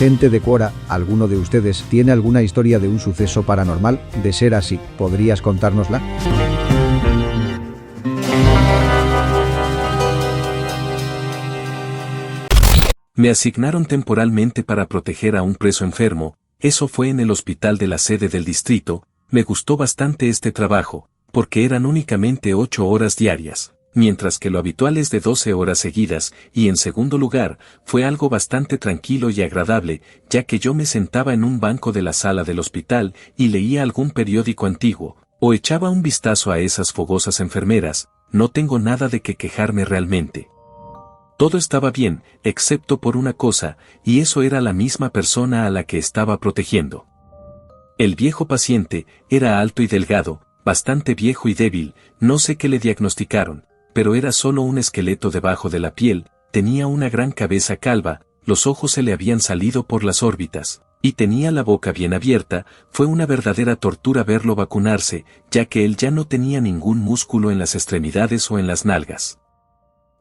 Gente de Quora, ¿alguno de ustedes tiene alguna historia de un suceso paranormal? De ser así, ¿podrías contárnosla? Me asignaron temporalmente para proteger a un preso enfermo, eso fue en el hospital de la sede del distrito. Me gustó bastante este trabajo, porque eran únicamente 8 horas diarias, mientras que lo habitual es de 12 horas seguidas, y en segundo lugar, fue algo bastante tranquilo y agradable, ya que yo me sentaba en un banco de la sala del hospital y leía algún periódico antiguo, o echaba un vistazo a esas fogosas enfermeras. No tengo nada de qué quejarme realmente. Todo estaba bien, excepto por una cosa, y eso era la misma persona a la que estaba protegiendo. El viejo paciente era alto y delgado, bastante viejo y débil, no sé qué le diagnosticaron, pero era solo un esqueleto debajo de la piel, tenía una gran cabeza calva, los ojos se le habían salido por las órbitas, y tenía la boca bien abierta. Fue una verdadera tortura verlo vacunarse, ya que él ya no tenía ningún músculo en las extremidades o en las nalgas.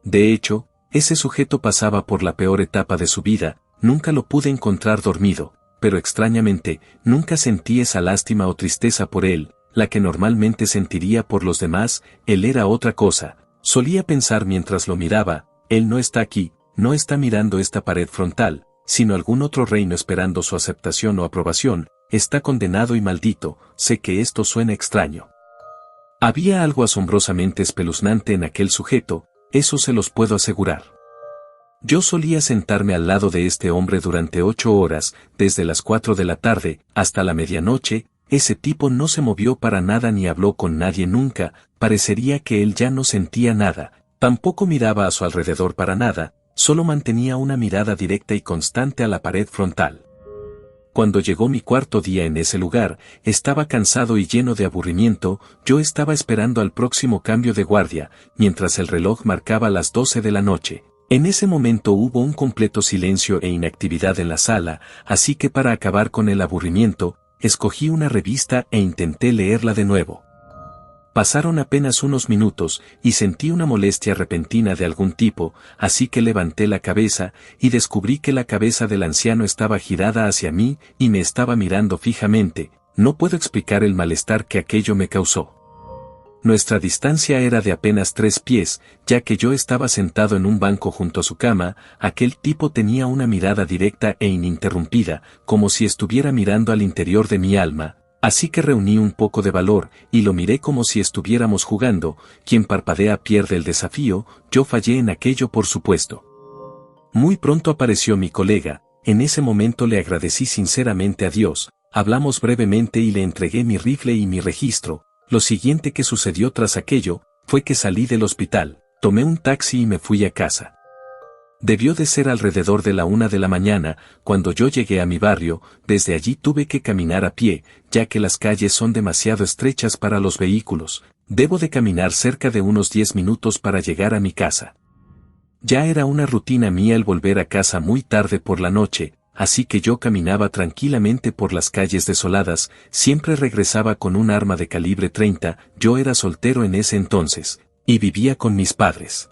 De hecho, ese sujeto pasaba por la peor etapa de su vida, nunca lo pude encontrar dormido, pero extrañamente, nunca sentí esa lástima o tristeza por él, la que normalmente sentiría por los demás. Él era otra cosa. Solía pensar mientras lo miraba, él no está aquí, no está mirando esta pared frontal, sino algún otro reino esperando su aceptación o aprobación, está condenado y maldito. Sé que esto suena extraño. Había algo asombrosamente espeluznante en aquel sujeto, eso se los puedo asegurar. Yo solía sentarme al lado de este hombre durante 8 horas, desde las 4 de la tarde hasta la medianoche. Ese tipo no se movió para nada ni habló con nadie nunca, parecería que él ya no sentía nada, tampoco miraba a su alrededor para nada, solo mantenía una mirada directa y constante a la pared frontal. Cuando llegó mi cuarto día en ese lugar, estaba cansado y lleno de aburrimiento. Yo estaba esperando al próximo cambio de guardia, mientras el reloj marcaba las 12 de la noche. En ese momento hubo un completo silencio e inactividad en la sala, así que para acabar con el aburrimiento, escogí una revista e intenté leerla de nuevo. Pasaron apenas unos minutos, y sentí una molestia repentina de algún tipo, así que levanté la cabeza, y descubrí que la cabeza del anciano estaba girada hacia mí, y me estaba mirando fijamente. No puedo explicar el malestar que aquello me causó. Nuestra distancia era de apenas 3 pies, ya que yo estaba sentado en un banco junto a su cama. Aquel tipo tenía una mirada directa e ininterrumpida, como si estuviera mirando al interior de mi alma. Así que reuní un poco de valor, y lo miré como si estuviéramos jugando. Quien parpadea pierde el desafío. Yo fallé en aquello, por supuesto. Muy pronto apareció mi colega. En ese momento le agradecí sinceramente a Dios, hablamos brevemente y le entregué mi rifle y mi registro. Lo siguiente que sucedió tras aquello, fue que salí del hospital, tomé un taxi y me fui a casa. Debió de ser alrededor de la 1 de la mañana, cuando yo llegué a mi barrio. Desde allí tuve que caminar a pie, ya que las calles son demasiado estrechas para los vehículos. Debo de caminar cerca de unos 10 minutos para llegar a mi casa. Ya era una rutina mía el volver a casa muy tarde por la noche, así que yo caminaba tranquilamente por las calles desoladas. Siempre regresaba con un arma de calibre 30, yo era soltero en ese entonces, y vivía con mis padres.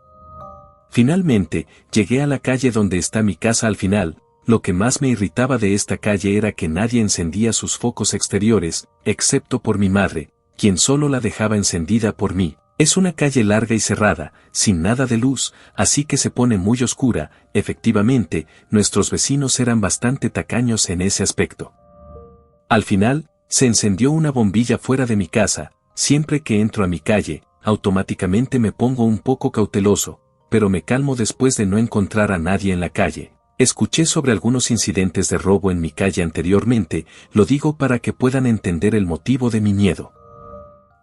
Finalmente, llegué a la calle donde está mi casa al final. Lo que más me irritaba de esta calle era que nadie encendía sus focos exteriores, excepto por mi madre, quien solo la dejaba encendida por mí. Es una calle larga y cerrada, sin nada de luz, así que se pone muy oscura. Efectivamente, nuestros vecinos eran bastante tacaños en ese aspecto. Al final, se encendió una bombilla fuera de mi casa. Siempre que entro a mi calle, automáticamente me pongo un poco cauteloso, pero me calmo después de no encontrar a nadie en la calle. Escuché sobre algunos incidentes de robo en mi calle anteriormente, lo digo para que puedan entender el motivo de mi miedo.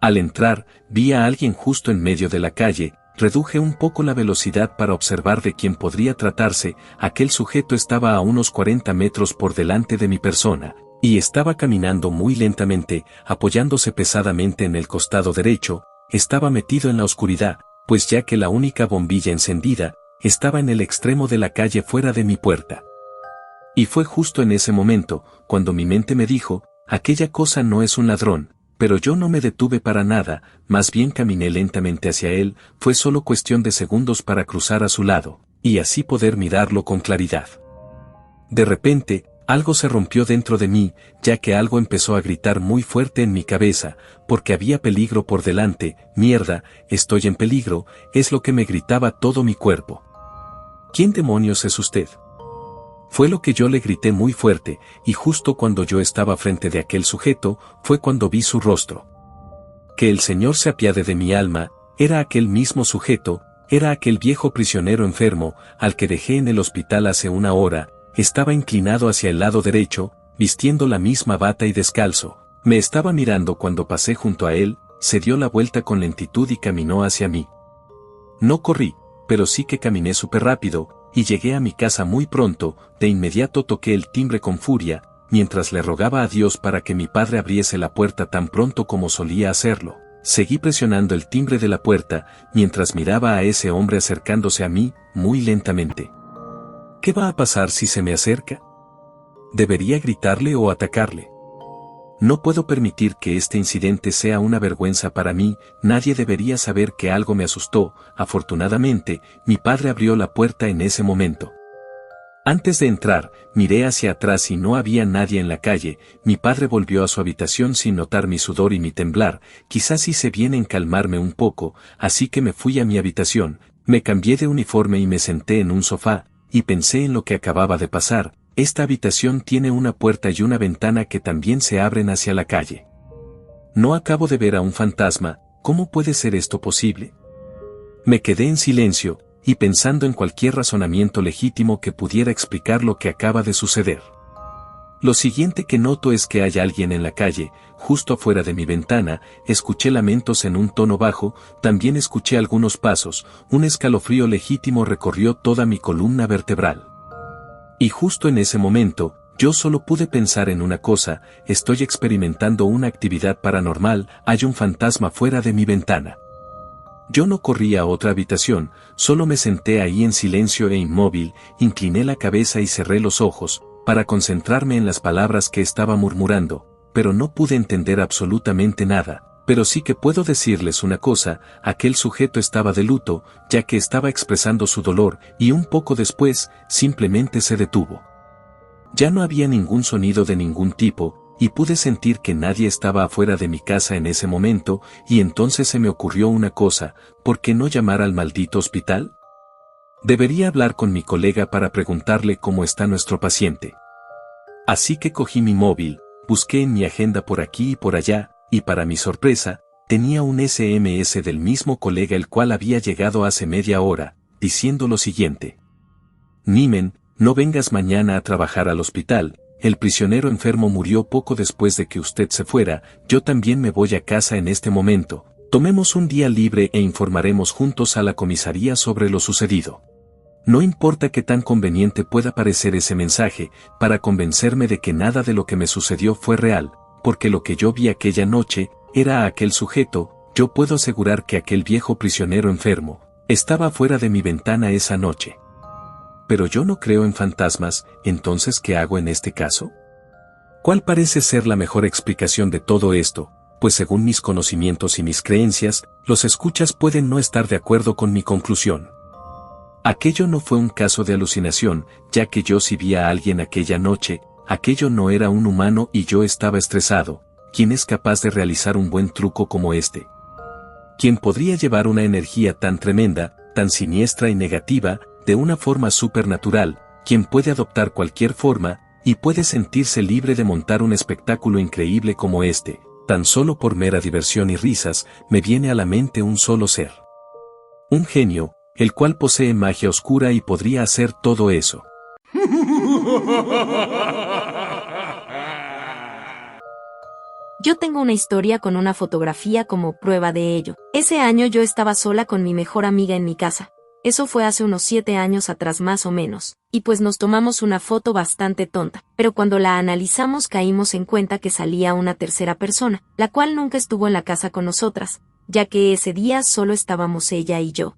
Al entrar, vi a alguien justo en medio de la calle. Reduje un poco la velocidad para observar de quién podría tratarse. Aquel sujeto estaba a unos 40 metros por delante de mi persona, y estaba caminando muy lentamente, apoyándose pesadamente en el costado derecho. Estaba metido en la oscuridad, pues ya que la única bombilla encendida estaba en el extremo de la calle fuera de mi puerta. Y fue justo en ese momento, cuando mi mente me dijo, aquella cosa no es un ladrón. Pero yo no me detuve para nada, más bien caminé lentamente hacia él. Fue solo cuestión de segundos para cruzar a su lado, y así poder mirarlo con claridad. De repente, Algo se rompió dentro de mí, ya que algo empezó a gritar muy fuerte en mi cabeza, porque había peligro por delante. Mierda, estoy en peligro, es lo que me gritaba todo mi cuerpo. ¿Quién demonios es usted? Fue lo que yo le grité muy fuerte, y justo cuando yo estaba frente de aquel sujeto, fue cuando vi su rostro. Que el Señor se apiade de mi alma, era aquel mismo sujeto, era aquel viejo prisionero enfermo, al que dejé en el hospital hace una hora. Estaba inclinado hacia el lado derecho, vistiendo la misma bata y descalzo. Me estaba mirando cuando pasé junto a él, se dio la vuelta con lentitud y caminó hacia mí. No corrí, pero sí que caminé súper rápido, y llegué a mi casa muy pronto. De inmediato toqué el timbre con furia, mientras le rogaba a Dios para que mi padre abriese la puerta tan pronto como solía hacerlo. Seguí presionando el timbre de la puerta, mientras miraba a ese hombre acercándose a mí, muy lentamente. ¿Qué va a pasar si se me acerca? ¿Debería gritarle o atacarle? No puedo permitir que este incidente sea una vergüenza para mí. Nadie debería saber que algo me asustó. Afortunadamente, mi padre abrió la puerta en ese momento. Antes de entrar, miré hacia atrás y no había nadie en la calle. Mi padre volvió a su habitación sin notar mi sudor y mi temblar. Quizás hice bien en calmarme un poco, así que me fui a mi habitación, me cambié de uniforme y me senté en un sofá, y pensé en lo que acababa de pasar. Esta habitación tiene una puerta y una ventana que también se abren hacia la calle. No acabo de ver a un fantasma. ¿Cómo puede ser esto posible? Me quedé en silencio, y pensando en cualquier razonamiento legítimo que pudiera explicar lo que acaba de suceder. Lo siguiente que noto es que hay alguien en la calle, justo afuera de mi ventana. Escuché lamentos en un tono bajo, también escuché algunos pasos. Un escalofrío legítimo recorrió toda mi columna vertebral. Y justo en ese momento, yo solo pude pensar en una cosa: estoy experimentando una actividad paranormal, hay un fantasma fuera de mi ventana. Yo no corrí a otra habitación, solo me senté ahí en silencio e inmóvil, incliné la cabeza y cerré los ojos, para concentrarme en las palabras que estaba murmurando, pero no pude entender absolutamente nada. Pero sí que puedo decirles una cosa: aquel sujeto estaba de luto, ya que estaba expresando su dolor, y un poco después, simplemente se detuvo. Ya no había ningún sonido de ningún tipo, y pude sentir que nadie estaba afuera de mi casa en ese momento, y entonces se me ocurrió una cosa: ¿por qué no llamar al maldito hospital? Debería hablar con mi colega para preguntarle cómo está nuestro paciente. Así que cogí mi móvil, busqué en mi agenda por aquí y por allá, y para mi sorpresa, tenía un SMS del mismo colega, el cual había llegado hace media hora, diciendo lo siguiente: Nimen, no vengas mañana a trabajar al hospital, el prisionero enfermo murió poco después de que usted se fuera. Yo también me voy a casa en este momento. Tomemos un día libre e informaremos juntos a la comisaría sobre lo sucedido. No importa qué tan conveniente pueda parecer ese mensaje, para convencerme de que nada de lo que me sucedió fue real, porque lo que yo vi aquella noche era a aquel sujeto. Yo puedo asegurar que aquel viejo prisionero enfermo estaba fuera de mi ventana esa noche. Pero yo no creo en fantasmas. Entonces, ¿qué hago en este caso? ¿Cuál parece ser la mejor explicación de todo esto? Pues según mis conocimientos y mis creencias, los escuchas pueden no estar de acuerdo con mi conclusión. Aquello no fue un caso de alucinación, ya que yo sí vi a alguien aquella noche. Aquello no era un humano y yo estaba estresado. ¿Quién es capaz de realizar un buen truco como este? ¿Quién podría llevar una energía tan tremenda, tan siniestra y negativa, de una forma supernatural? ¿Quién puede adoptar cualquier forma, y puede sentirse libre de montar un espectáculo increíble como este? Tan solo por mera diversión y risas, me viene a la mente un solo ser. Un genio, el cual posee magia oscura y podría hacer todo eso. Yo tengo una historia con una fotografía como prueba de ello. Ese año yo estaba sola con mi mejor amiga en mi casa. Eso fue hace unos 7 años atrás más o menos, y pues nos tomamos una foto bastante tonta, pero cuando la analizamos caímos en cuenta que salía una tercera persona, la cual nunca estuvo en la casa con nosotras, ya que ese día solo estábamos ella y yo.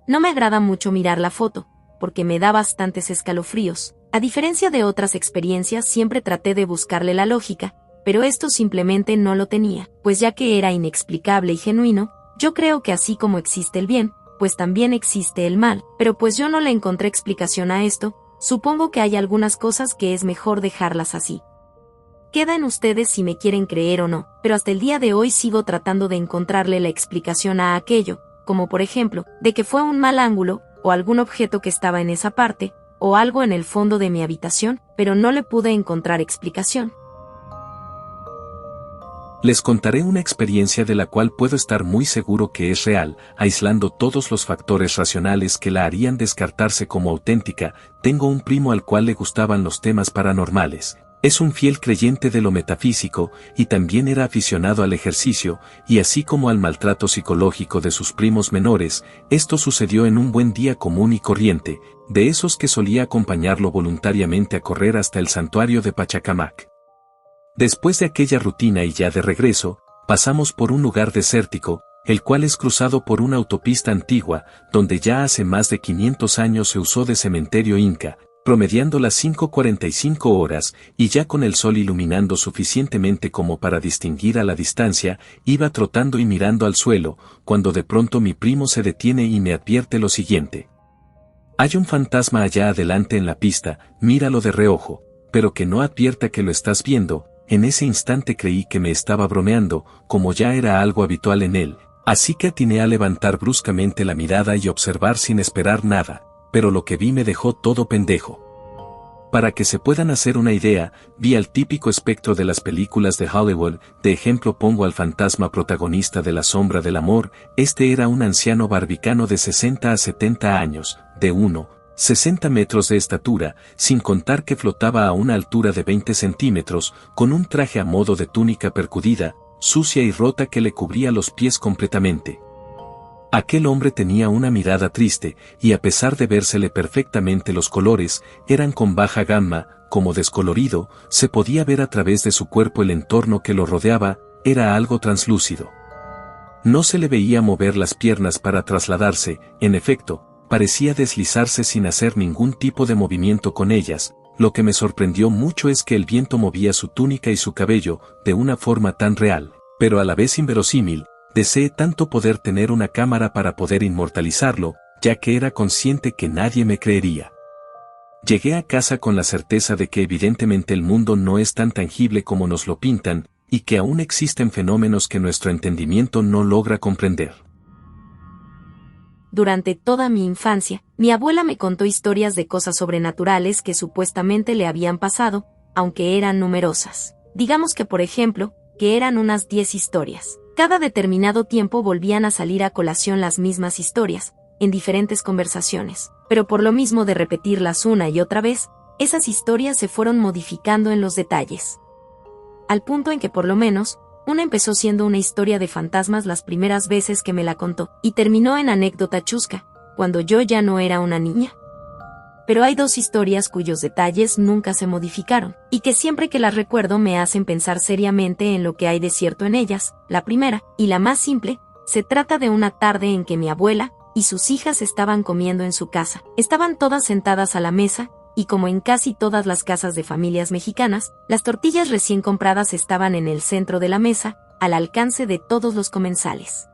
No me agrada mucho mirar la foto, porque me da bastantes escalofríos. A diferencia de otras experiencias, siempre traté de buscarle la lógica, pero esto simplemente no lo tenía, pues ya que era inexplicable y genuino. Yo creo que así como existe el bien, pues también existe el mal, pero pues yo no le encontré explicación a esto, Supongo que hay algunas cosas que es mejor dejarlas así. Queda en ustedes si me quieren creer o no, pero hasta el día de hoy sigo tratando de encontrarle la explicación a aquello, como por ejemplo, de que fue un mal ángulo, o algún objeto que estaba en esa parte, o algo en el fondo de mi habitación, pero no le pude encontrar explicación. Les contaré una experiencia de la cual puedo estar muy seguro que es real, aislando todos los factores racionales que la harían descartarse como auténtica. Tengo un primo al cual le gustaban los temas paranormales. Es un fiel creyente de lo metafísico, y también era aficionado al ejercicio, y así como al maltrato psicológico de sus primos menores. Esto sucedió en un buen día común y corriente, de esos que solía acompañarlo voluntariamente a correr hasta el santuario de Pachacamac. Después de aquella rutina y ya de regreso, pasamos por un lugar desértico, el cual es cruzado por una autopista antigua, donde ya hace más de 500 años se usó de cementerio inca, promediando las 5:45 horas, y ya con el sol iluminando suficientemente como para distinguir a la distancia, iba trotando y mirando al suelo, cuando de pronto mi primo se detiene y me advierte lo siguiente. Hay un fantasma allá adelante en la pista, míralo de reojo, pero que no advierta que lo estás viendo. En ese instante creí que me estaba bromeando, como ya era algo habitual en él, así que atiné a levantar bruscamente la mirada y observar sin esperar nada, pero lo que vi me dejó todo pendejo. Para que se puedan hacer una idea, vi al típico espectro de las películas de Hollywood. De ejemplo pongo al fantasma protagonista de La sombra del amor. Este era un anciano barbicano de 60 a 70 años, de 1,60 metros de estatura, sin contar que flotaba a una altura de 20 centímetros, con un traje a modo de túnica percudida, sucia y rota que le cubría los pies completamente. Aquel hombre tenía una mirada triste, y a pesar de vérsele perfectamente los colores, eran con baja gama, como descolorido, se podía ver a través de su cuerpo el entorno que lo rodeaba, era algo translúcido. No se le veía mover las piernas para trasladarse, en efecto, parecía deslizarse sin hacer ningún tipo de movimiento con ellas. Lo que me sorprendió mucho es que el viento movía su túnica y su cabello, de una forma tan real, pero a la vez inverosímil. Deseé tanto poder tener una cámara para poder inmortalizarlo, ya que era consciente que nadie me creería. Llegué a casa con la certeza de que evidentemente el mundo no es tan tangible como nos lo pintan, y que aún existen fenómenos que nuestro entendimiento no logra comprender. Durante toda mi infancia, mi abuela me contó historias de cosas sobrenaturales que supuestamente le habían pasado, aunque eran numerosas. Digamos que por ejemplo, que eran unas 10 historias. Cada determinado tiempo volvían a salir a colación las mismas historias, en diferentes conversaciones, pero por lo mismo de repetirlas una y otra vez, esas historias se fueron modificando en los detalles. Al punto en que por lo menos, una empezó siendo una historia de fantasmas las primeras veces que me la contó, y terminó en anécdota chusca, cuando yo ya no era una niña. Pero hay dos historias cuyos detalles nunca se modificaron, y que siempre que las recuerdo me hacen pensar seriamente en lo que hay de cierto en ellas. La primera, y la más simple, se trata de una tarde en que mi abuela y sus hijas estaban comiendo en su casa. Estaban todas sentadas a la mesa, y como en casi todas las casas de familias mexicanas, las tortillas recién compradas estaban en el centro de la mesa, al alcance de todos los comensales.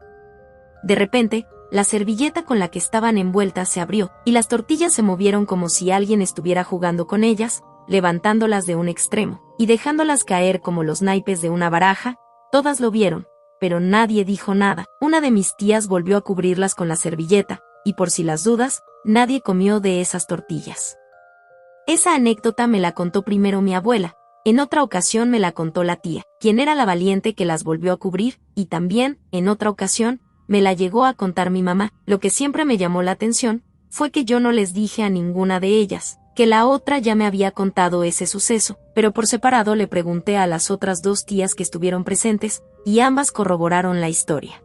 De repente, la servilleta con la que estaban envueltas se abrió, y las tortillas se movieron como si alguien estuviera jugando con ellas, levantándolas de un extremo, y dejándolas caer como los naipes de una baraja. Todas lo vieron, pero nadie dijo nada. Una de mis tías volvió a cubrirlas con la servilleta, y por si las dudas, nadie comió de esas tortillas. Esa anécdota me la contó primero mi abuela, en otra ocasión me la contó la tía, quien era la valiente que las volvió a cubrir, y también, en otra ocasión, me la llegó a contar mi mamá. Lo que siempre me llamó la atención fue que yo no les dije a ninguna de ellas que la otra ya me había contado ese suceso, pero por separado le pregunté a las otras dos tías que estuvieron presentes, y ambas corroboraron la historia.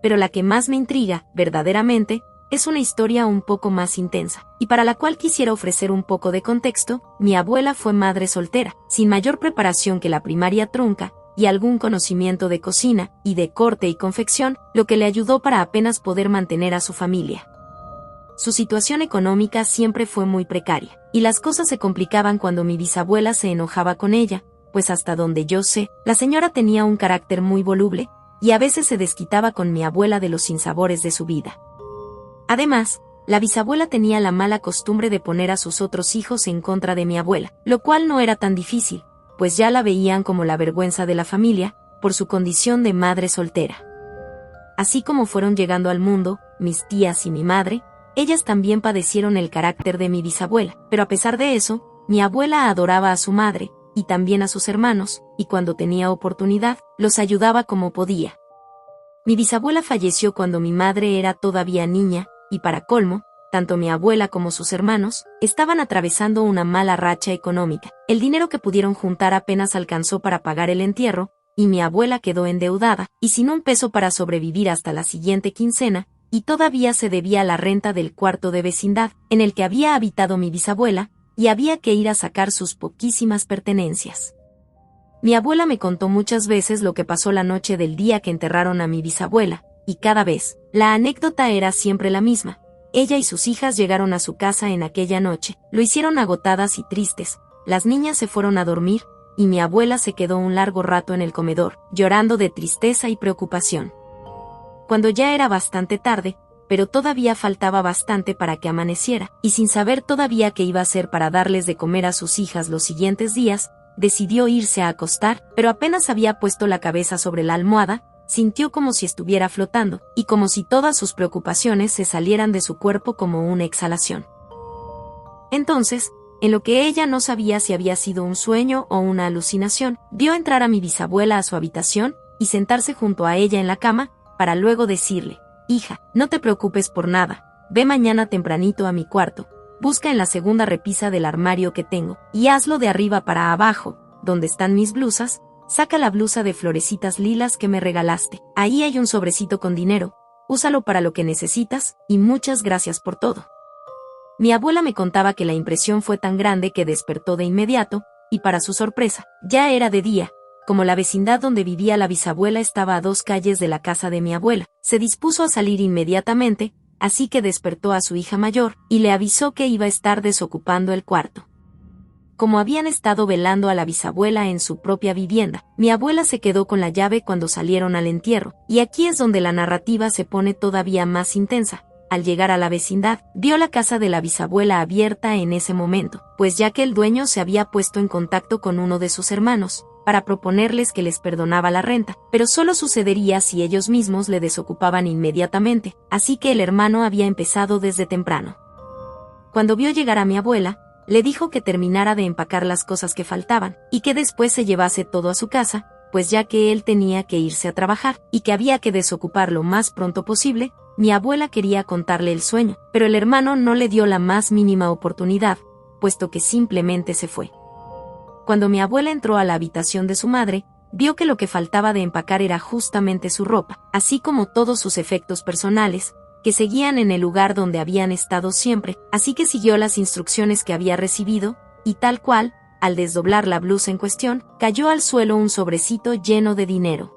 Pero la que más me intriga, verdaderamente, es una historia un poco más intensa, y para la cual quisiera ofrecer un poco de contexto. Mi abuela fue madre soltera, sin mayor preparación que la primaria trunca, y algún conocimiento de cocina, y de corte y confección, lo que le ayudó para apenas poder mantener a su familia. Su situación económica siempre fue muy precaria, y las cosas se complicaban cuando mi bisabuela se enojaba con ella, pues hasta donde yo sé, la señora tenía un carácter muy voluble, y a veces se desquitaba con mi abuela de los sinsabores de su vida. Además, la bisabuela tenía la mala costumbre de poner a sus otros hijos en contra de mi abuela, lo cual no era tan difícil, pues ya la veían como la vergüenza de la familia, por su condición de madre soltera. Así como fueron llegando al mundo, mis tías y mi madre, ellas también padecieron el carácter de mi bisabuela, pero a pesar de eso, mi abuela adoraba a su madre, y también a sus hermanos, y cuando tenía oportunidad, los ayudaba como podía. Mi bisabuela falleció cuando mi madre era todavía niña, y para colmo, tanto mi abuela como sus hermanos, estaban atravesando una mala racha económica. El dinero que pudieron juntar apenas alcanzó para pagar el entierro, y mi abuela quedó endeudada, y sin un peso para sobrevivir hasta la siguiente quincena, y todavía se debía la renta del cuarto de vecindad, en el que había habitado mi bisabuela, y había que ir a sacar sus poquísimas pertenencias. Mi abuela me contó muchas veces lo que pasó la noche del día que enterraron a mi bisabuela, y cada vez, la anécdota era siempre la misma. Ella y sus hijas llegaron a su casa en aquella noche, lo hicieron agotadas y tristes, las niñas se fueron a dormir, y mi abuela se quedó un largo rato en el comedor, llorando de tristeza y preocupación. Cuando ya era bastante tarde, pero todavía faltaba bastante para que amaneciera, y sin saber todavía qué iba a hacer para darles de comer a sus hijas los siguientes días, decidió irse a acostar, pero apenas había puesto la cabeza sobre la almohada, sintió como si estuviera flotando, y como si todas sus preocupaciones se salieran de su cuerpo como una exhalación. Entonces, en lo que ella no sabía si había sido un sueño o una alucinación, vio entrar a mi bisabuela a su habitación, y sentarse junto a ella en la cama, para luego decirle: «Hija, no te preocupes por nada, ve mañana tempranito a mi cuarto, busca en la segunda repisa del armario que tengo, y hazlo de arriba para abajo, donde están mis blusas, saca la blusa de florecitas lilas que me regalaste, ahí hay un sobrecito con dinero, úsalo para lo que necesitas, y muchas gracias por todo». Mi abuela me contaba que la impresión fue tan grande que despertó de inmediato, y para su sorpresa, ya era de día. Como la vecindad donde vivía la bisabuela estaba a 2 calles de la casa de mi abuela, se dispuso a salir inmediatamente, así que despertó a su hija mayor, y le avisó que iba a estar desocupando el cuarto. Como habían estado velando a la bisabuela en su propia vivienda, mi abuela se quedó con la llave cuando salieron al entierro, y aquí es donde la narrativa se pone todavía más intensa. Al llegar a la vecindad, vio la casa de la bisabuela abierta en ese momento, pues ya que el dueño se había puesto en contacto con uno de sus hermanos, para proponerles que les perdonaba la renta, pero solo sucedería si ellos mismos le desocupaban inmediatamente, así que el hermano había empezado desde temprano. Cuando vio llegar a mi abuela, le dijo que terminara de empacar las cosas que faltaban, y que después se llevase todo a su casa, pues ya que él tenía que irse a trabajar, y que había que desocupar lo más pronto posible. Mi abuela quería contarle el sueño, pero el hermano no le dio la más mínima oportunidad, puesto que simplemente se fue. Cuando mi abuela entró a la habitación de su madre, vio que lo que faltaba de empacar era justamente su ropa, así como todos sus efectos personales, que seguían en el lugar donde habían estado siempre, así que siguió las instrucciones que había recibido, y tal cual, al desdoblar la blusa en cuestión, cayó al suelo un sobrecito lleno de dinero.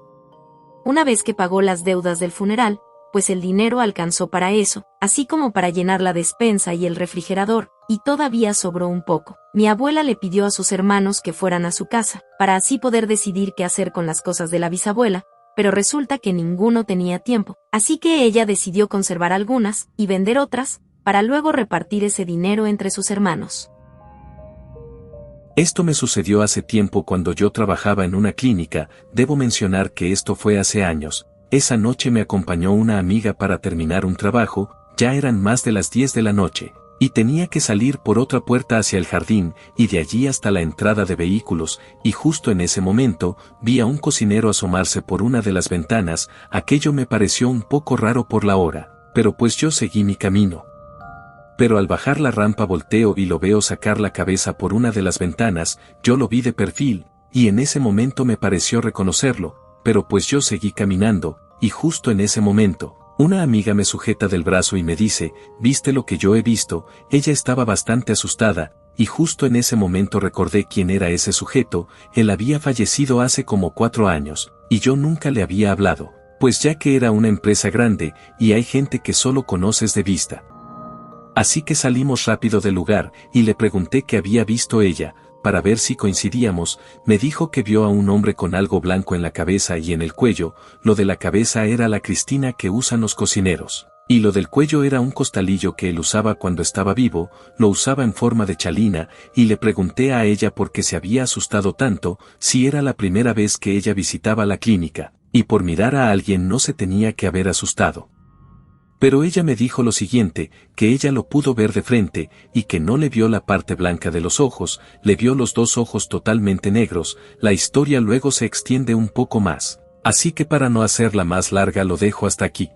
Una vez que pagó las deudas del funeral, pues el dinero alcanzó para eso, así como para llenar la despensa y el refrigerador, y todavía sobró un poco. Mi abuela le pidió a sus hermanos que fueran a su casa, para así poder decidir qué hacer con las cosas de la bisabuela, pero resulta que ninguno tenía tiempo, así que ella decidió conservar algunas, y vender otras, para luego repartir ese dinero entre sus hermanos. Esto me sucedió hace tiempo cuando yo trabajaba en una clínica. Debo mencionar que esto fue hace años. Esa noche me acompañó una amiga para terminar un trabajo, ya eran más de las 10 de la noche, y tenía que salir por otra puerta hacia el jardín, y de allí hasta la entrada de vehículos, y justo en ese momento, vi a un cocinero asomarse por una de las ventanas. Aquello me pareció un poco raro por la hora, pero pues yo seguí mi camino. Pero al bajar la rampa volteo y lo veo sacar la cabeza por una de las ventanas. Yo lo vi de perfil, y en ese momento me pareció reconocerlo, pero pues yo seguí caminando, y justo en ese momento, una amiga me sujeta del brazo y me dice: ¿viste lo que yo he visto? Ella estaba bastante asustada, y justo en ese momento recordé quién era ese sujeto. Él había fallecido hace como 4 años, y yo nunca le había hablado, pues ya que era una empresa grande, y hay gente que solo conoces de vista. Así que salimos rápido del lugar, y le pregunté qué había visto ella, para ver si coincidíamos. Me dijo que vio a un hombre con algo blanco en la cabeza y en el cuello. Lo de la cabeza era la cristina que usan los cocineros. Y lo del cuello era un costalillo que él usaba cuando estaba vivo, lo usaba en forma de chalina, y le pregunté a ella por qué se había asustado tanto, si era la primera vez que ella visitaba la clínica, y por mirar a alguien no se tenía que haber asustado. Pero ella me dijo lo siguiente, que ella lo pudo ver de frente, y que no le vio la parte blanca de los ojos, le vio los dos ojos totalmente negros. La historia luego se extiende un poco más, así que para no hacerla más larga lo dejo hasta aquí.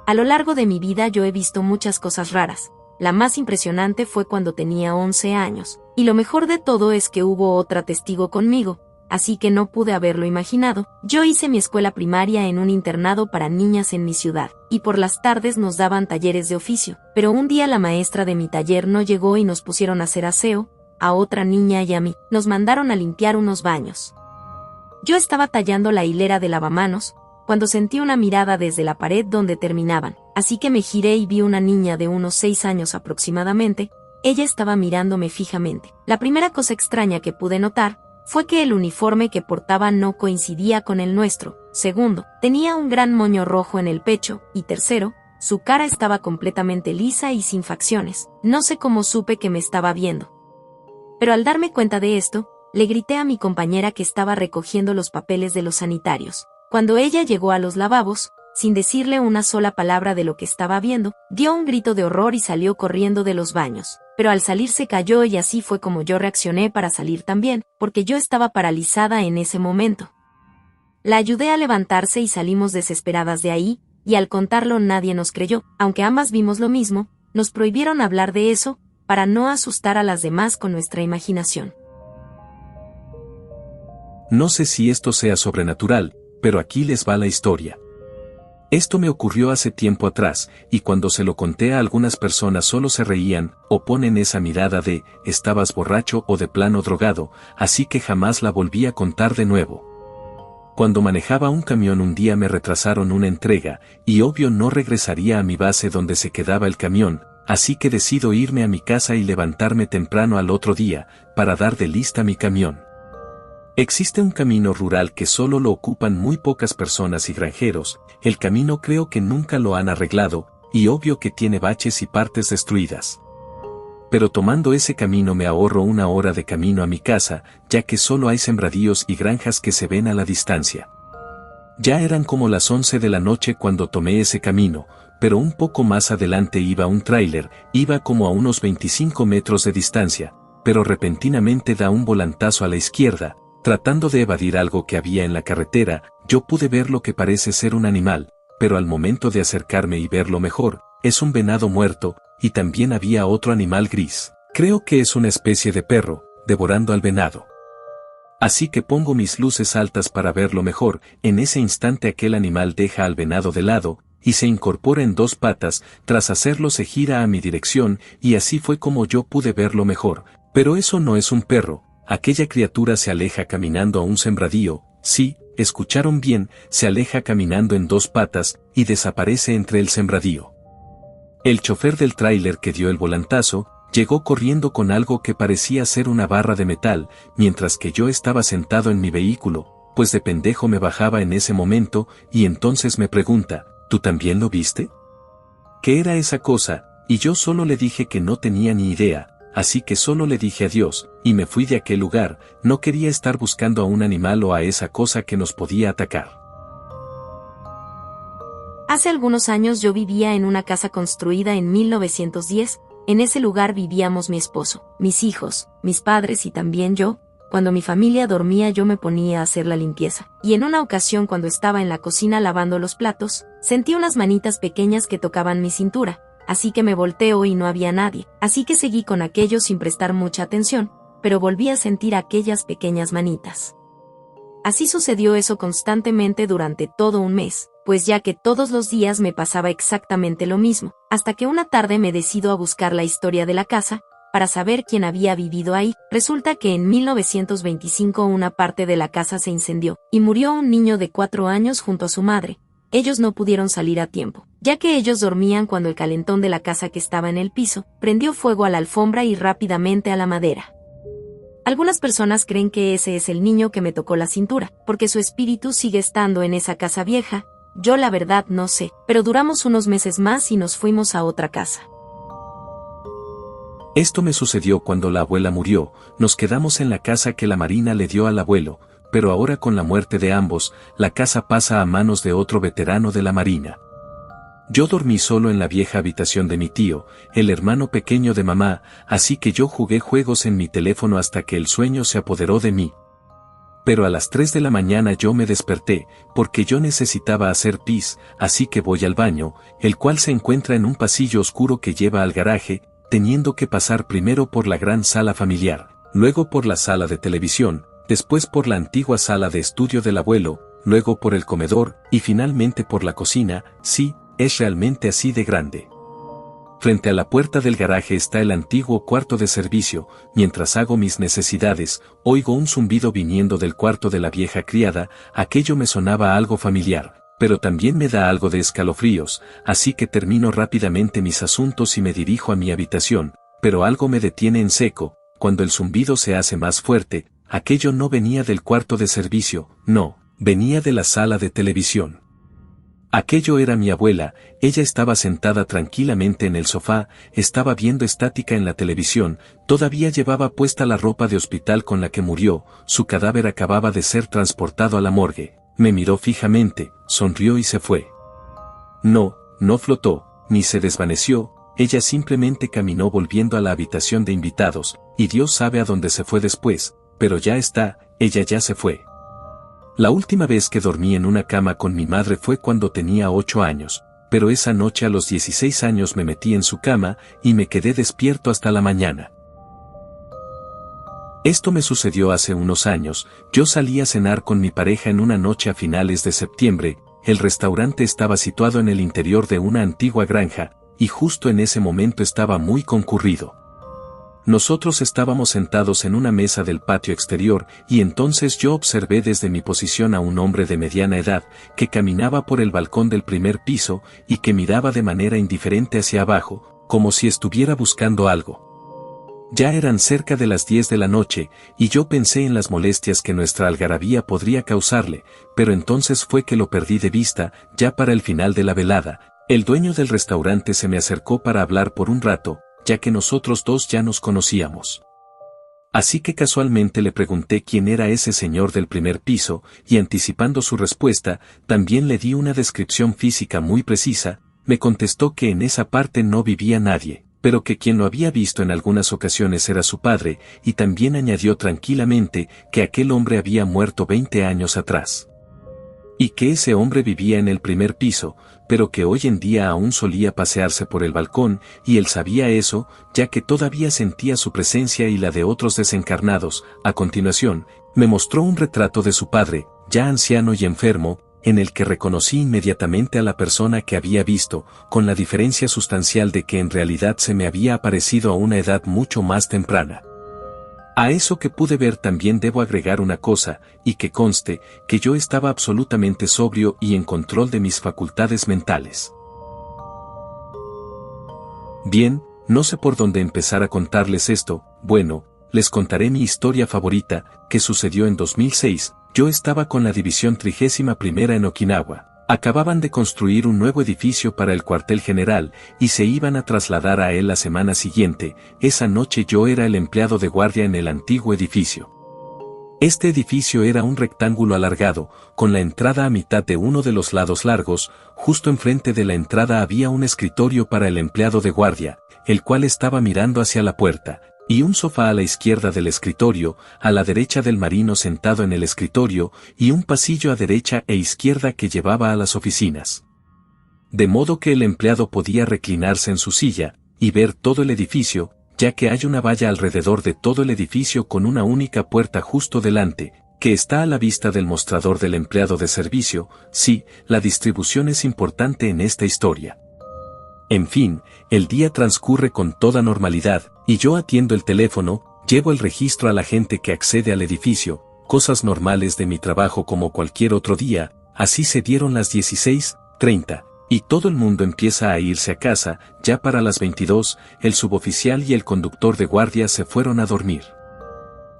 A lo largo de mi vida yo he visto muchas cosas raras. La más impresionante fue cuando tenía 11 años, y lo mejor de todo es que hubo otra testigo conmigo, así que no pude haberlo imaginado. Yo hice mi escuela primaria en un internado para niñas en mi ciudad, y por las tardes nos daban talleres de oficio, pero un día la maestra de mi taller no llegó y nos pusieron a hacer aseo, a otra niña y a mí, nos mandaron a limpiar unos baños. Yo estaba tallando la hilera de lavamanos, cuando sentí una mirada desde la pared donde terminaban, así que me giré y vi una niña de unos 6 años aproximadamente. Ella estaba mirándome fijamente. La primera cosa extraña que pude notar fue que el uniforme que portaba no coincidía con el nuestro. Segundo, tenía un gran moño rojo en el pecho, y tercero, su cara estaba completamente lisa y sin facciones. No sé cómo supe que me estaba viendo. Pero al darme cuenta de esto, le grité a mi compañera que estaba recogiendo los papeles de los sanitarios. Cuando ella llegó a los lavabos, sin decirle una sola palabra de lo que estaba viendo, dio un grito de horror y salió corriendo de los baños. Pero al salir se cayó y así fue como yo reaccioné para salir también, porque yo estaba paralizada en ese momento. La ayudé a levantarse y salimos desesperadas de ahí, y al contarlo nadie nos creyó. Aunque ambas vimos lo mismo, nos prohibieron hablar de eso, para no asustar a las demás con nuestra imaginación. No sé si esto sea sobrenatural, pero aquí les va la historia. Esto me ocurrió hace tiempo atrás, y cuando se lo conté a algunas personas solo se reían, o ponen esa mirada de, estabas borracho o de plano drogado, así que jamás la volví a contar de nuevo. Cuando manejaba un camión un día me retrasaron una entrega, y obvio no regresaría a mi base donde se quedaba el camión, así que decido irme a mi casa y levantarme temprano al otro día, para dar de lista mi camión. Existe un camino rural que solo lo ocupan muy pocas personas y granjeros. El camino creo que nunca lo han arreglado, y obvio que tiene baches y partes destruidas. Pero tomando ese camino me ahorro 1 hora de camino a mi casa, ya que solo hay sembradíos y granjas que se ven a la distancia. Ya eran como las 11 de la noche cuando tomé ese camino, pero un poco más adelante iba un tráiler, iba como a unos 25 metros de distancia, pero repentinamente da un volantazo a la izquierda. Tratando de evadir algo que había en la carretera, yo pude ver lo que parece ser un animal, pero al momento de acercarme y verlo mejor, es un venado muerto, y también había otro animal gris. Creo que es una especie de perro, devorando al venado. Así que pongo mis luces altas para verlo mejor. En ese instante aquel animal deja al venado de lado, y se incorpora en 2 patas. Tras hacerlo se gira a mi dirección, y así fue como yo pude verlo mejor. Pero eso no es un perro. Aquella criatura se aleja caminando a un sembradío. Sí, escucharon bien, se aleja caminando en 2 patas, y desaparece entre el sembradío. El chofer del tráiler que dio el volantazo, llegó corriendo con algo que parecía ser una barra de metal, mientras que yo estaba sentado en mi vehículo, pues de pendejo me bajaba en ese momento, y entonces me pregunta, ¿tú también lo viste? ¿Qué era esa cosa? Y yo solo le dije que no tenía ni idea. Así que solo le dije adiós, y me fui de aquel lugar. No quería estar buscando a un animal o a esa cosa que nos podía atacar. Hace algunos años yo vivía en una casa construida en 1910, en ese lugar vivíamos mi esposo, mis hijos, mis padres y también yo. Cuando mi familia dormía yo me ponía a hacer la limpieza, y en una ocasión cuando estaba en la cocina lavando los platos, sentí unas manitas pequeñas que tocaban mi cintura. Así que me volteo y no había nadie, así que seguí con aquello sin prestar mucha atención, pero volví a sentir aquellas pequeñas manitas. Así sucedió eso constantemente durante todo un mes, pues ya que todos los días me pasaba exactamente lo mismo, hasta que una tarde me decido a buscar la historia de la casa, para saber quién había vivido ahí. Resulta que en 1925 una parte de la casa se incendió, y murió un niño de 4 años junto a su madre. Ellos no pudieron salir a tiempo, ya que ellos dormían cuando el calentón de la casa que estaba en el piso, prendió fuego a la alfombra y rápidamente a la madera. Algunas personas creen que ese es el niño que me tocó la cintura, porque su espíritu sigue estando en esa casa vieja, Yo la verdad no sé, pero duramos unos meses más y nos fuimos a otra casa. Esto me sucedió cuando la abuela murió, nos quedamos en la casa que la Marina le dio al abuelo, pero ahora con la muerte de ambos, la casa pasa a manos de otro veterano de la Marina. Yo dormí solo en la vieja habitación de mi tío, el hermano pequeño de mamá, así que yo jugué juegos en mi teléfono hasta que el sueño se apoderó de mí. Pero a las 3 de la mañana yo me desperté, porque yo necesitaba hacer pis, así que voy al baño, el cual se encuentra en un pasillo oscuro que lleva al garaje, teniendo que pasar primero por la gran sala familiar, luego por la sala de televisión, después por la antigua sala de estudio del abuelo, luego por el comedor, y finalmente por la cocina. Sí, es realmente así de grande. Frente a la puerta del garaje está el antiguo cuarto de servicio. Mientras hago mis necesidades, oigo un zumbido viniendo del cuarto de la vieja criada. Aquello me sonaba algo familiar, pero también me da algo de escalofríos, así que termino rápidamente mis asuntos y me dirijo a mi habitación, pero algo me detiene en seco. Cuando el zumbido se hace más fuerte, aquello no venía del cuarto de servicio, no, venía de la sala de televisión. Aquello era mi abuela. Ella estaba sentada tranquilamente en el sofá, estaba viendo estática en la televisión, todavía llevaba puesta la ropa de hospital con la que murió, su cadáver acababa de ser transportado a la morgue, me miró fijamente, sonrió y se fue. No, no flotó, ni se desvaneció, ella simplemente caminó volviendo a la habitación de invitados, y Dios sabe a dónde se fue después, pero ya está, ella ya se fue. La última vez que dormí en una cama con mi madre fue cuando tenía 8 años, pero esa noche a los 16 años me metí en su cama y me quedé despierto hasta la mañana. Esto me sucedió hace unos años. Yo salí a cenar con mi pareja en una noche a finales de septiembre. El restaurante estaba situado en el interior de una antigua granja, y justo en ese momento estaba muy concurrido. Nosotros estábamos sentados en una mesa del patio exterior, y entonces yo observé desde mi posición a un hombre de mediana edad, que caminaba por el balcón del primer piso, y que miraba de manera indiferente hacia abajo, como si estuviera buscando algo. Ya eran cerca de las 10 de la noche, y yo pensé en las molestias que nuestra algarabía podría causarle, pero entonces fue que lo perdí de vista. Ya para el final de la velada, el dueño del restaurante se me acercó para hablar por un rato, ya que nosotros dos ya nos conocíamos. Así que casualmente le pregunté quién era ese señor del primer piso, y anticipando su respuesta, también le di una descripción física muy precisa. Me contestó que en esa parte no vivía nadie, pero que quien lo había visto en algunas ocasiones era su padre, y también añadió tranquilamente que aquel hombre había muerto 20 años atrás. Y que ese hombre vivía en el primer piso, pero que hoy en día aún solía pasearse por el balcón, y él sabía eso, ya que todavía sentía su presencia y la de otros desencarnados. A continuación, me mostró un retrato de su padre, ya anciano y enfermo, en el que reconocí inmediatamente a la persona que había visto, con la diferencia sustancial de que en realidad se me había aparecido a una edad mucho más temprana. A eso que pude ver también debo agregar una cosa, y que conste, que yo estaba absolutamente sobrio y en control de mis facultades mentales. Bien, no sé por dónde empezar a contarles esto. Bueno, les contaré mi historia favorita, que sucedió en 2006, yo estaba con la División 31ª en Okinawa. Acababan de construir un nuevo edificio para el cuartel general, y se iban a trasladar a él la semana siguiente. Esa noche yo era el empleado de guardia en el antiguo edificio. Este edificio era un rectángulo alargado, con la entrada a mitad de uno de los lados largos. Justo enfrente de la entrada había un escritorio para el empleado de guardia, el cual estaba mirando hacia la puerta, y un sofá a la izquierda del escritorio, a la derecha del marino sentado en el escritorio, y un pasillo a derecha e izquierda que llevaba a las oficinas. De modo que el empleado podía reclinarse en su silla, y ver todo el edificio, ya que hay una valla alrededor de todo el edificio con una única puerta justo delante, que está a la vista del mostrador del empleado de servicio. Sí, la distribución es importante en esta historia. En fin, el día transcurre con toda normalidad, y yo atiendo el teléfono, llevo el registro a la gente que accede al edificio, cosas normales de mi trabajo como cualquier otro día. Así se dieron las 16:30, y todo el mundo empieza a irse a casa. Ya para las 22, el suboficial y el conductor de guardia se fueron a dormir.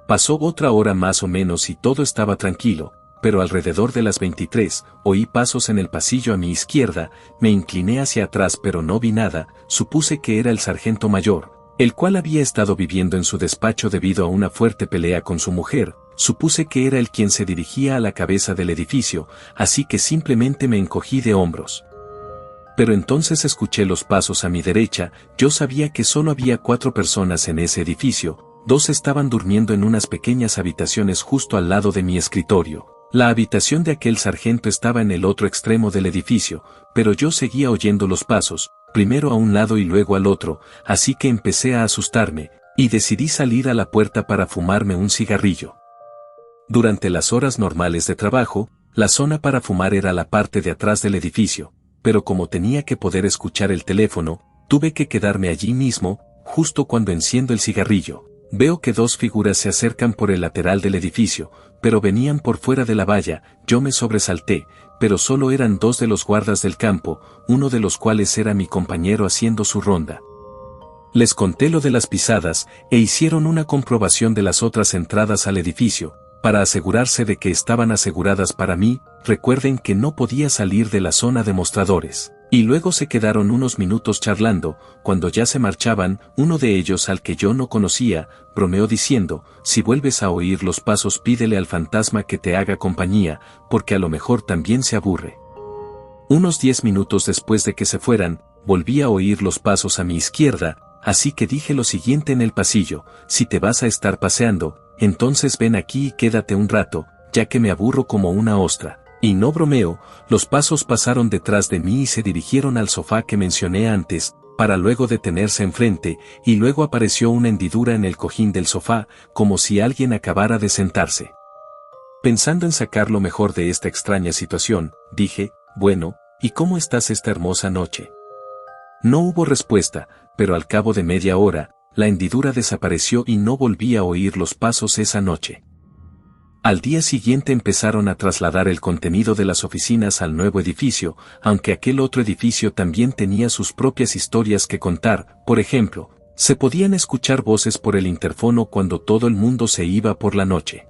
Pasó otra hora más o menos y todo estaba tranquilo, pero alrededor de las 23, oí pasos en el pasillo a mi izquierda, me incliné hacia atrás pero no vi nada, supuse que era el sargento mayor, el cual había estado viviendo en su despacho debido a una fuerte pelea con su mujer, supuse que era el quien se dirigía a la cabeza del edificio, así que simplemente me encogí de hombros. Pero entonces escuché los pasos a mi derecha, yo sabía que solo había 4 personas en ese edificio, 2 estaban durmiendo en unas pequeñas habitaciones justo al lado de mi escritorio. La habitación de aquel sargento estaba en el otro extremo del edificio, pero yo seguía oyendo los pasos, primero a un lado y luego al otro, así que empecé a asustarme, y decidí salir a la puerta para fumarme un cigarrillo. Durante las horas normales de trabajo, la zona para fumar era la parte de atrás del edificio, pero como tenía que poder escuchar el teléfono, tuve que quedarme allí mismo, justo cuando enciendo el cigarrillo. Veo que 2 figuras se acercan por el lateral del edificio, pero venían por fuera de la valla, yo me sobresalté, pero solo eran 2 de los guardas del campo, uno de los cuales era mi compañero haciendo su ronda. Les conté lo de las pisadas, e hicieron una comprobación de las otras entradas al edificio, para asegurarse de que estaban aseguradas para mí. Recuerden que no podía salir de la zona de mostradores. Y luego se quedaron unos minutos charlando, cuando ya se marchaban, uno de ellos al que yo no conocía, bromeó diciendo, si vuelves a oír los pasos pídele al fantasma que te haga compañía, porque a lo mejor también se aburre. Unos 10 minutos después de que se fueran, volví a oír los pasos a mi izquierda, así que dije lo siguiente en el pasillo, si te vas a estar paseando, entonces ven aquí y quédate un rato, ya que me aburro como una ostra. Y no bromeo, los pasos pasaron detrás de mí y se dirigieron al sofá que mencioné antes, para luego detenerse enfrente, y luego apareció una hendidura en el cojín del sofá, como si alguien acabara de sentarse. Pensando en sacar lo mejor de esta extraña situación, dije, bueno, ¿y cómo estás esta hermosa noche? No hubo respuesta, pero al cabo de media hora, la hendidura desapareció y no volví a oír los pasos esa noche. Al día siguiente empezaron a trasladar el contenido de las oficinas al nuevo edificio, aunque aquel otro edificio también tenía sus propias historias que contar. Por ejemplo, se podían escuchar voces por el interfono cuando todo el mundo se iba por la noche.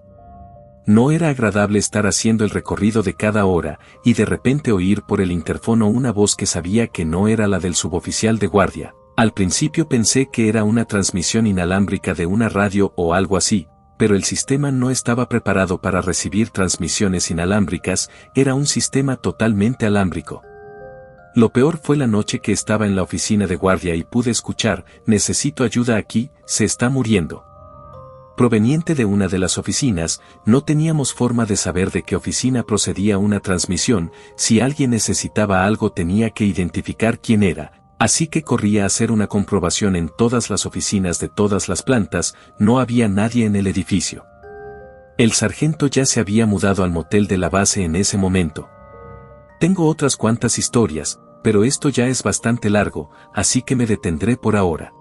No era agradable estar haciendo el recorrido de cada hora, y de repente oír por el interfono una voz que sabía que no era la del suboficial de guardia. Al principio pensé que era una transmisión inalámbrica de una radio o algo así, pero el sistema no estaba preparado para recibir transmisiones inalámbricas, era un sistema totalmente alámbrico. Lo peor fue la noche que estaba en la oficina de guardia y pude escuchar, necesito ayuda aquí, se está muriendo. Proveniente de una de las oficinas, no teníamos forma de saber de qué oficina procedía una transmisión, si alguien necesitaba algo tenía que identificar quién era. Así que corrí a hacer una comprobación en todas las oficinas de todas las plantas, no había nadie en el edificio. El sargento ya se había mudado al motel de la base en ese momento. Tengo otras cuantas historias, pero esto ya es bastante largo, así que me detendré por ahora.